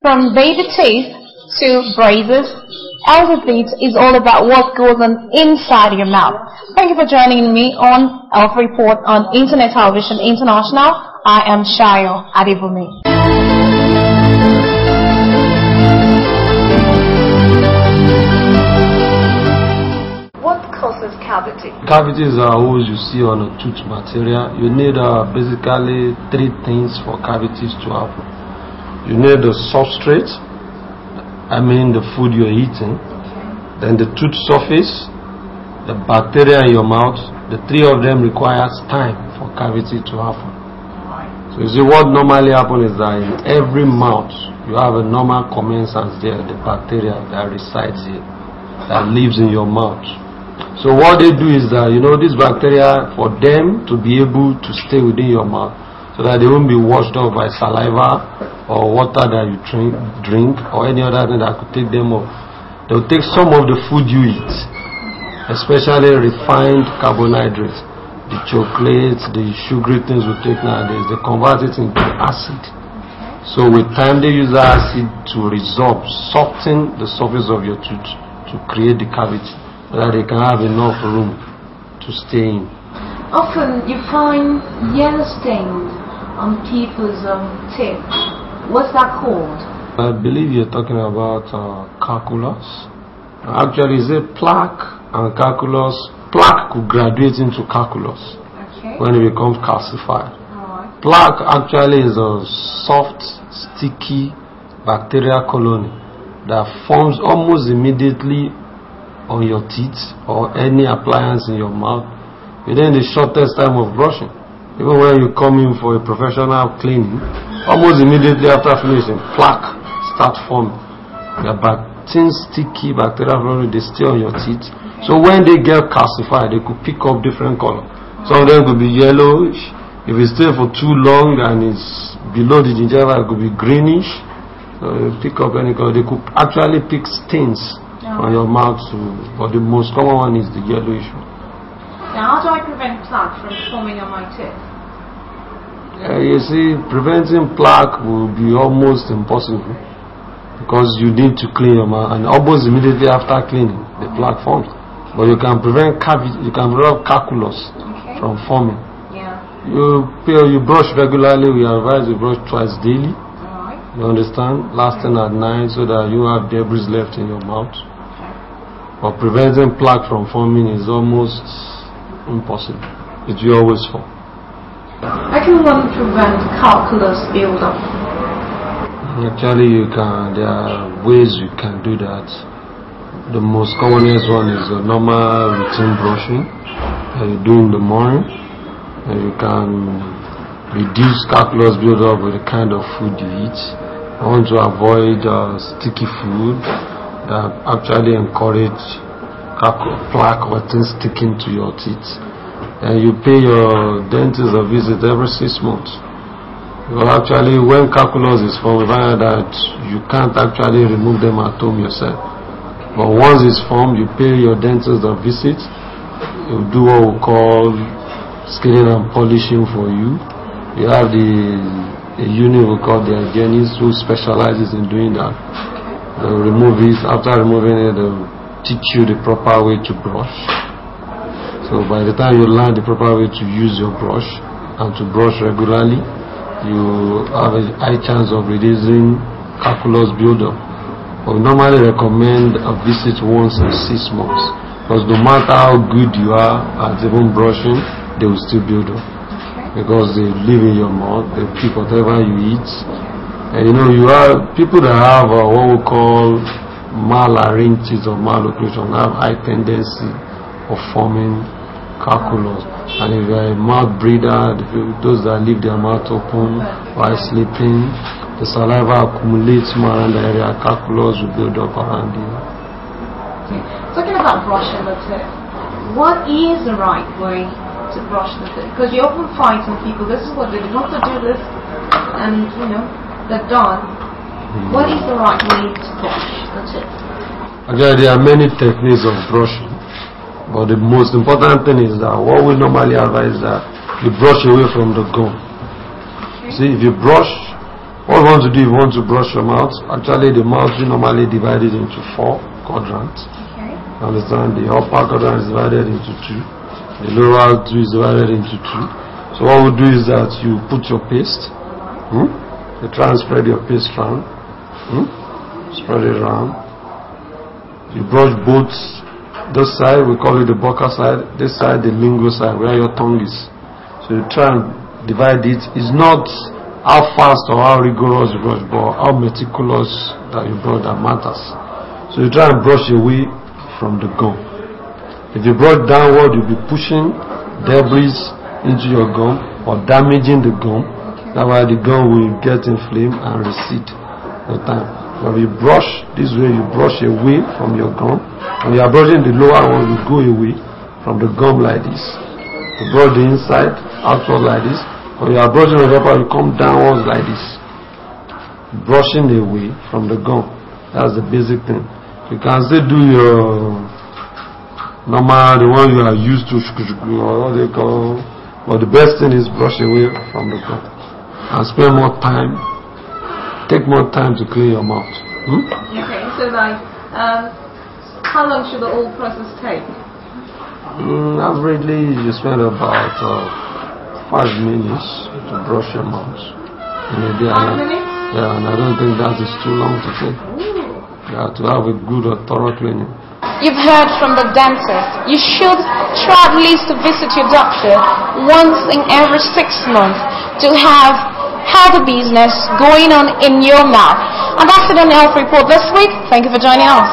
From baby teeth to braces, Healthy Feet is all about what goes on inside your mouth. Thank you for joining me on Health Report on Internet Television International. I am Shayo Adibumi. What causes cavity? Cavities are holes you see on a tooth material. You need basically three things for cavities to happen. You need the substrate, the food you're eating, then the tooth surface, the bacteria in your mouth. The three of them requires time for cavity to happen. So you see, what normally happens is that in every mouth you have a normal commensals there, the bacteria that resides here, that lives in your mouth. So what they do is that, these bacteria, for them to be able to stay within your mouth, so that they won't be washed off by saliva or water that you drink or any other thing that could take them off. They'll take some of the food you eat, especially refined carbohydrates, the chocolates, the sugary things we take nowadays. They convert it into acid. So with time they use that acid to resorb, soften the surface of your tooth to create the cavity, so that they can have enough room to stay in. Often you find yellow stains on people's teeth. What's that called? I believe you're talking about calculus. Actually, it's a plaque and calculus. Plaque could graduate into calculus when it becomes calcified. Plaque actually is a soft, sticky bacterial colony that forms almost immediately on your teeth or any appliance in your mouth within the shortest time of brushing. Even when you come in for a professional cleaning, almost immediately after finishing, plaque start forming. The thin, sticky bacterial colony, they stay on your teeth. So when they get calcified, they could pick up different color. Some of them could be yellowish. If it stays for too long and it's below the gingiva, it could be greenish. So they pick up any color. They could actually pick stains on your mouth too. But the most common one is the yellowish one. Now, how do I prevent plaque from forming on my teeth? You see, preventing plaque will be almost impossible because you need to clean your mouth, and almost immediately after cleaning, the plaque forms. But you can prevent calculus from forming. You brush regularly. We advise you brush twice daily. You understand? Last thing at night, so that you have debris left in your mouth. But preventing plaque from forming is almost impossible. It will always fall. How can one prevent calculus build-up? Actually, there are ways you can do that. The most commonest one is a normal routine brushing that you do in the morning. And you can reduce calculus build-up with the kind of food you eat. I want to avoid sticky food that actually encourage plaque or things sticking to your teeth. And you pay your dentist a visit every 6 months. Well, actually, when calculus is formed, we find that you can't actually remove them at home yourself. But once it's formed, you pay your dentist a visit. You do what we call scaling and polishing for you. You have a unit we call the hygienist who specializes in doing that. They'll remove it. After removing it, they'll teach you the proper way to brush. So by the time you learn the proper way to use your brush and to brush regularly, you have a high chance of reducing calculus buildup. But we normally recommend a visit once in 6 months, because no matter how good you are at even brushing, they will still build up, because they live in your mouth, they pick whatever you eat. And you have people that have what we call mallaryngitis or malocclusion, have high tendency of forming calculus. And if you are a mouth breather, those that leave their mouth open while sleeping, the saliva accumulates more around the area, calculus will build up around you. Talking about brushing the teeth, what is the right way to brush the teeth? Because you often find some people, this is what they want to do this, and they're done. What is the right way to brush the teeth? Actually, there are many techniques of brushing, but the most important thing is that what we normally advise is that you brush away from the gum. See, if you brush What you want to do, if you want to brush your mouth, actually the mouth is normally divided into 4 quadrants. Okay. You understand? The upper quadrant is divided into 2. The lower 2 is divided into 2. So what we do is that you put your paste. You try and spread your paste around. Spread it around. You brush both. This side, we call it the Boca side. This side, the lingual side, where your tongue is. So you try and divide it. It's not how fast or how rigorous you brush, but how meticulous that you brush that matters. So you try and brush away from the gum. If you brush downward, you'll be pushing debris into your gum or damaging the gum. That's why the gum will get inflamed and recede with time. But if you brush this way, you brush away from your gum. When you are brushing the lower one, you go away from the gum like this. You brush the inside, outward like this. When you are brushing the upper, you come downwards like this. Brushing away from the gum. That's the basic thing. You can still do your normal, the one you are used to, or what they call. But the best thing is brush away from the gum. And spend more time. Take more time to clean your mouth. Okay, so like, how long should the whole process take? Averagely, you spend about 5 minutes to brush your mouth in a day. 5 minutes? Yeah, and I don't think that is too long to take. Yeah, to have a good or thorough cleaning. You've heard from the dentist. You should try at least to visit your doctor once in every 6 months to have healthy business going on in your mouth. And that's it on the Health Report this week. Thank you for joining us.